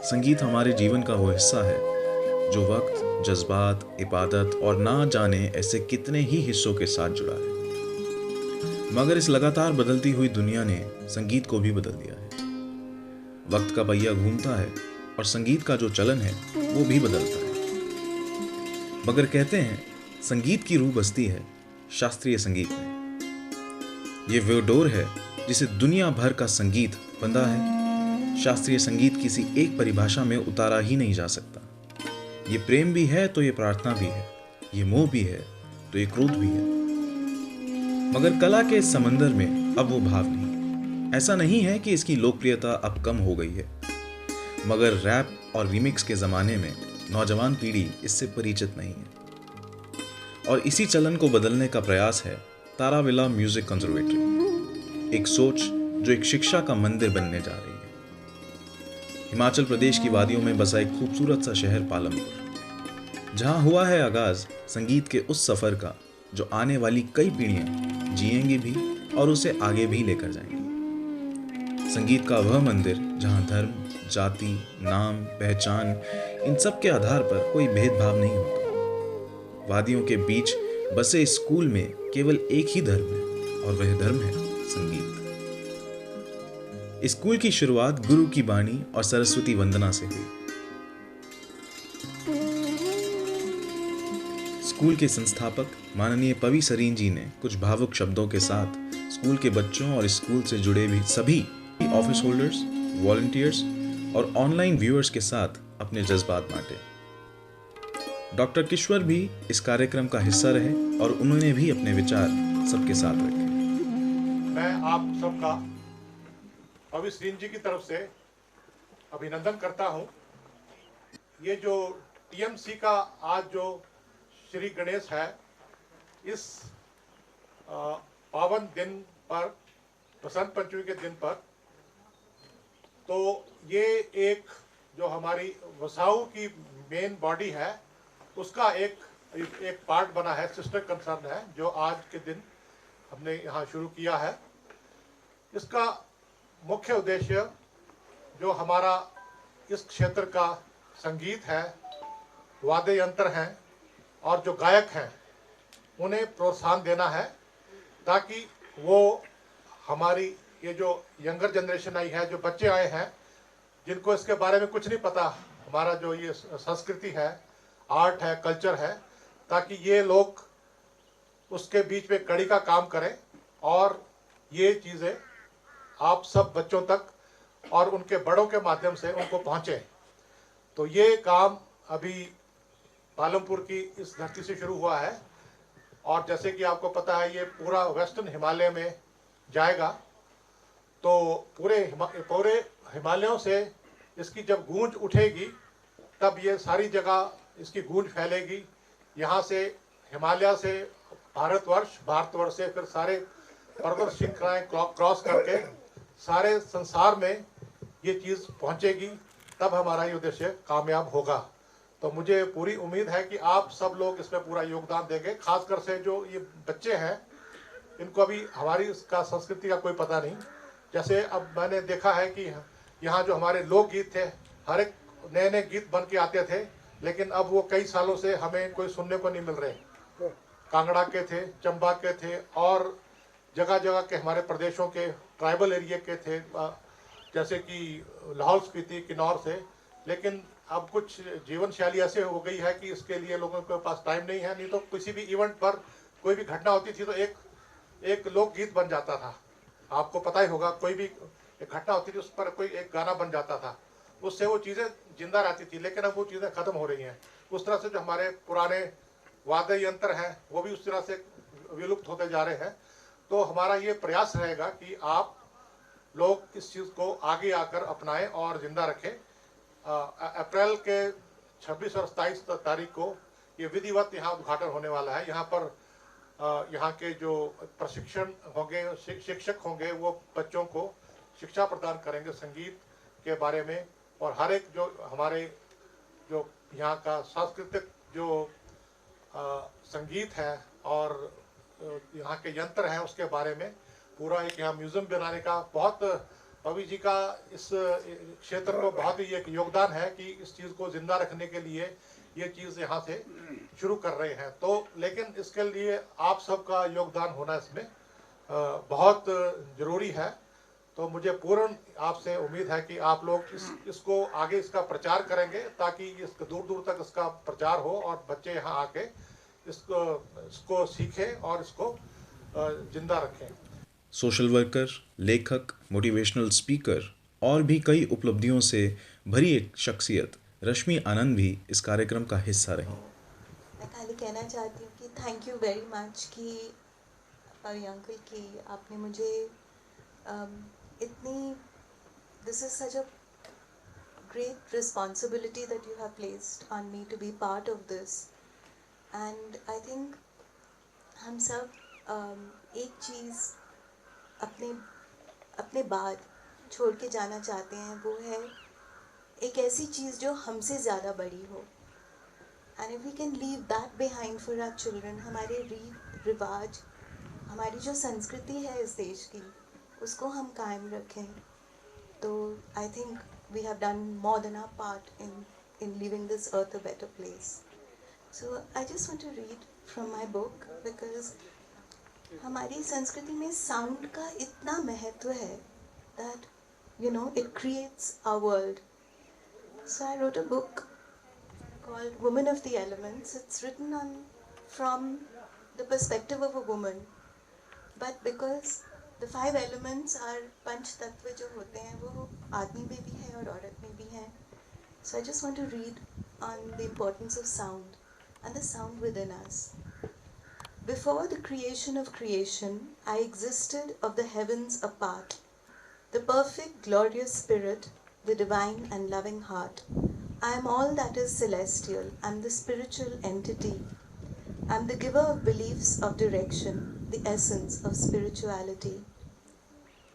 संगीत हमारे जीवन का वो हिस्सा है जो वक्त, जज्बात, इबादत और ना जाने ऐसे कितने ही हिस्सों के साथ जुड़ा है। मगर इस लगातार बदलती हुई दुनिया ने संगीत को भी बदल दिया है। वक्त का पहिया घूमता है और संगीत का जो चलन है वो भी बदलता है। मगर कहते हैं संगीत की रूह बसती है शास्त्रीय संगीत में। ये वो डोर है जिसे दुनिया भर का संगीत बंधा है। शास्त्रीय संगीत किसी एक परिभाषा में उतारा ही नहीं जा सकता। ये प्रेम भी है तो ये प्रार्थना भी है, ये मोह भी है तो ये क्रोध भी है। मगर कला के इस समंदर में अब वो भाव नहीं। ऐसा नहीं है कि इसकी लोकप्रियता अब कम हो गई है, मगर रैप और रीमिक्स के जमाने में नौजवान पीढ़ी इससे परिचित नहीं है। और इसी चलन को बदलने का प्रयास है ताराविला म्यूजिक कंजर्वेटरी, एक सोच जो एक शिक्षा का मंदिर बनने जा रही है। हिमाचल प्रदेश की वादियों में बसा एक खूबसूरत सा शहर पालमपुर, जहां हुआ है आगाज संगीत के उस सफर का जो आने वाली कई पीढ़ियां जिएंगी भी और उसे आगे भी लेकर जाएंगी। संगीत का वह मंदिर जहां धर्म, जाति, नाम, पहचान, इन सब के आधार पर कोई भेदभाव नहीं होता। वादियों के बीच बसे स्कूल में केवल एक ही धर्म है और वह धर्म है संगीत। स्कूल की शुरुआत गुरु की बाणी और सरस्वती वंदना से हुई। स्कूल के संस्थापक माननीय पवी सरीन जी ने कुछ भावुक शब्दों के साथ स्कूल के बच्चों और स्कूल से जुड़े भी सभी ऑफिस होल्डर्स, वॉलंटियर्स और ऑनलाइन व्यूअर्स के साथ अपने जज्बात बांटे। डॉक्टर किश्वर भी इस कार्यक्रम का हिस्सा रहे और उन्होंने भी अपने विचार सबके साथ रखे। मैं आप सबका पवी सरीन जी की तरफ से अभिनंदन करता हूं। ये जो टीएमसी का आज जो श्री गणेश है, इस पावन दिन पर, बसंत पंचमी के दिन पर, तो ये एक जो हमारी वसाऊ की मेन बॉडी है उसका एक पार्ट बना है, सिस्टर कंसर्न है, जो आज के दिन हमने यहाँ शुरू किया है। इसका मुख्य उद्देश्य जो हमारा इस क्षेत्र का संगीत है, वाद्य यंत्र हैं और जो गायक हैं उन्हें प्रोत्साहन देना है, ताकि वो हमारी ये जो यंगर जनरेशन आई है, जो बच्चे आए हैं जिनको इसके बारे में कुछ नहीं पता, हमारा जो ये संस्कृति है, आर्ट है, कल्चर है, ताकि ये लोग उसके बीच में कड़ी का काम करें और ये चीज़ें आप सब बच्चों तक और उनके बड़ों के माध्यम से उनको पहुँचे। तो ये काम अभी पालमपुर की इस धरती से शुरू हुआ है और जैसे कि आपको पता है ये पूरा वेस्टर्न हिमालय में जाएगा। तो पूरे हिमालयों से इसकी जब गूंज उठेगी तब ये सारी जगह इसकी गूंज फैलेगी। यहाँ से हिमालय से भारतवर्ष से फिर सारे पर्वत श्रृंखलाएं क्रॉस करके सारे संसार में ये चीज़ पहुँचेगी, तब हमारा ये उद्देश्य कामयाब होगा। तो मुझे पूरी उम्मीद है कि आप सब लोग इसमें पूरा योगदान देंगे। खासकर से जो ये बच्चे हैं, इनको अभी हमारी इसका संस्कृति का कोई पता नहीं। जैसे अब मैंने देखा है कि यहाँ जो हमारे लोकगीत थे, हर एक नए नए गीत बन के आते थे, लेकिन अब वो कई सालों से हमें कोई सुनने को नहीं मिल रहे। कांगड़ा के थे, चंबा के थे और जगह जगह के हमारे प्रदेशों के ट्राइबल एरिया के थे, जैसे कि लाहौल स्पीति, किन्नौर से। लेकिन अब कुछ जीवन शैली ऐसे हो गई है कि इसके लिए लोगों के पास टाइम नहीं है। नहीं तो किसी भी इवेंट पर कोई भी घटना होती थी तो एक लोकगीत बन जाता था। आपको पता ही होगा, कोई भी एक घटना होती थी उस पर कोई एक गाना बन जाता था, उससे वो चीज़ें जिंदा रहती थी। लेकिन अब वो चीज़ें ख़त्म हो रही हैं। उस तरह से जो हमारे पुराने वाद्य यंत्र हैं वो भी उस तरह से विलुप्त होते जा रहे हैं। तो हमारा ये प्रयास रहेगा कि आप लोग इस चीज़ को आगे आकर अपनाएं और ज़िंदा रखें। अप्रैल के 26 और 27 तारीख को ये विधिवत यहाँ उद्घाटन होने वाला है। यहाँ पर यहाँ के जो प्रशिक्षण होंगे, शिक्षक होंगे, वो बच्चों को शिक्षा प्रदान करेंगे संगीत के बारे में। और हर एक जो हमारे जो यहाँ का सांस्कृतिक जो संगीत है और यहाँ के यंत्र हैं उसके बारे में पूरा एक यहाँ म्यूज़ियम बनाने का बहुत पवी जी का इस क्षेत्र को बहुत ही एक योगदान है कि इस चीज़ को जिंदा रखने के लिए ये चीज़ यहाँ से शुरू कर रहे हैं। तो लेकिन इसके लिए आप सबका योगदान होना इसमें बहुत ज़रूरी है। तो मुझे पूर्ण आपसे उम्मीद है कि आप लोग इसको आगे इसका प्रचार करेंगे ताकि इस दूर दूर तक इसका प्रचार हो और बच्चे यहाँ आके इसको सीखें और इसको जिंदा रखें। सोशल वर्कर, लेखक, मोटिवेशनल स्पीकर और भी कई उपलब्धियों से भरी एक शख्सियत रश्मि आनंद भी इस कार्यक्रम का हिस्सा रही। मैं खाली कहना चाहती हूँ कि थैंक यू वेरी मच कि पवी अंकल की आपने मुझे इतनी this is such a great responsibility that you have placed on me to be part of this. And I think हम सब एक चीज़ अपने बाद छोड़ के जाना चाहते हैं, वो है एक ऐसी चीज़ जो हमसे ज़्यादा बड़ी हो। And if we can leave that behind for our children, हमारे रीत रिवाज, हमारी जो संस्कृति है इस देश की, उसको हम कायम रखें, तो I think we have done more than our part in leaving this earth a better place. So I just want to read from my book because हमारी संस्कृति में साउंड का इतना महत्व है that you know it creates our world. So I wrote a book called Woman of the Elements. It's written from the perspective of a woman, but because the 5 elements are पंच तत्व जो होते हैं वो आदमी में भी है और औरत में भी हैं. So I just want to read on the importance of sound and the sound within us. Before the creation of creation, I existed of the heavens apart, the perfect glorious spirit, the divine and loving heart. I am all that is celestial. I am the spiritual entity. I am the giver of beliefs of direction, the essence of spirituality.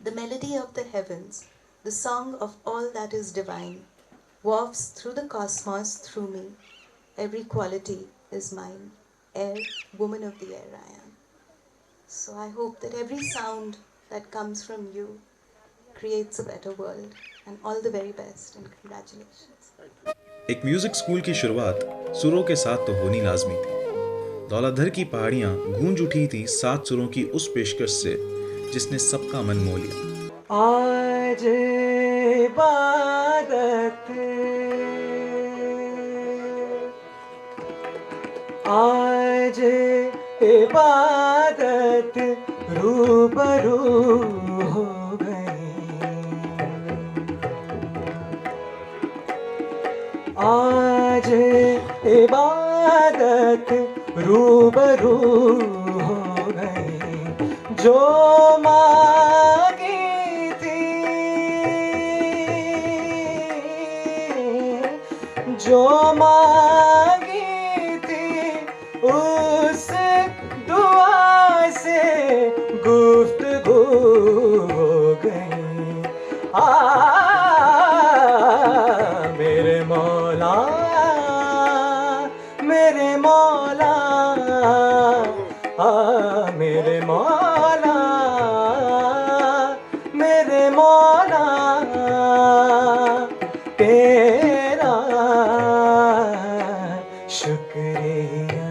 The melody of the heavens, the song of all that is divine, wafts through the cosmos through me. Every quality is mine. Air, woman of the air I am. So I hope that every sound that comes from you creates a better world. And all the very best and congratulations. एक music school की शुरुआत सुरों के साथ तो होनी लाजमी थी। दौलतधर की पहाड़ियां गूंज उठी थी 7 सुरों की उस पेशकश से जिसने सबका मन मोह लिया। आज इबादत, आज इबादत रूबरू हो गई, आज इबादत रूबरू हो गई, जो मांगी थी, जो मांगी थी उस दुआ से गुफ्तगू हो गई। मेरे मौला, मेरे मौला, मेरे मौला, मेरे मौला, तेरा शुक्रिया।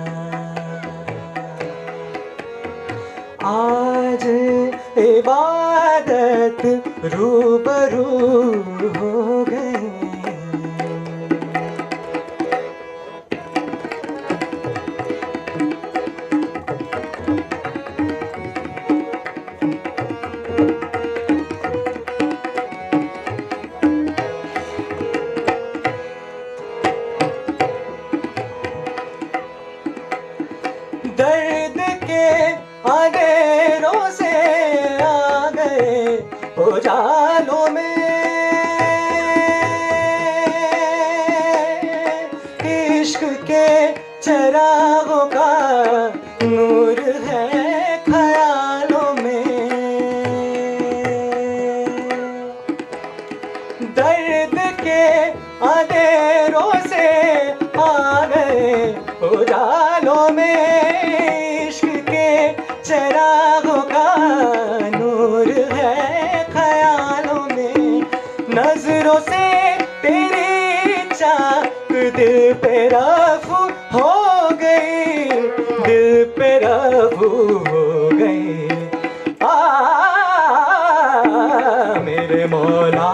आज इबादत रूबरू हो गई। दर्द के अंधेरों से आ गए उजालों में, इश्क के चरागों का नूर है ख्यालों में। दर्द के अंधेरों से आ गए उजालों में, चरागों का नूर है ख्यालों में। दिल पे रफ़ू हो गई, दिल पे रफ़ू हो गई। मेरे मौला,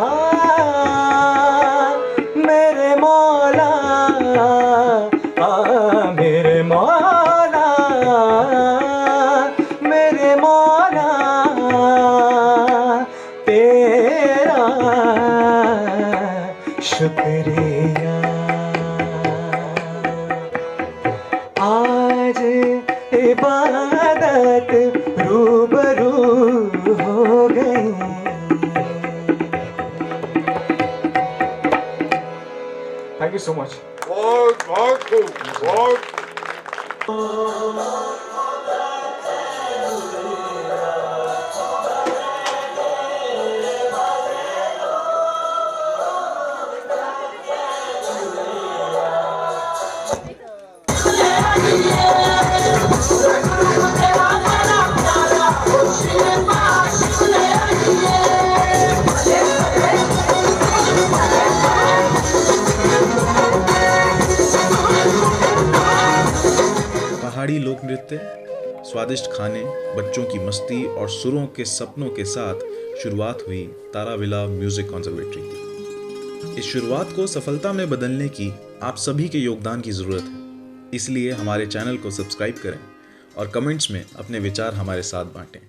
मेरे मौला, मेरे मौला, मेरे मौला, तेरा शुक्रिया। आज इबादत रूबरू हो गई। Thank you so much. बहुत बहुत खूब, बहुत पहाड़ी लोक नृत्य, स्वादिष्ट खाने, बच्चों की मस्ती और सुरों के सपनों के साथ शुरुआत हुई ताराविला म्यूजिक कंसर्वेटरी की। इस शुरुआत को सफलता में बदलने की आप सभी के योगदान की ज़रूरत है। इसलिए हमारे चैनल को सब्सक्राइब करें और कमेंट्स में अपने विचार हमारे साथ बांटें।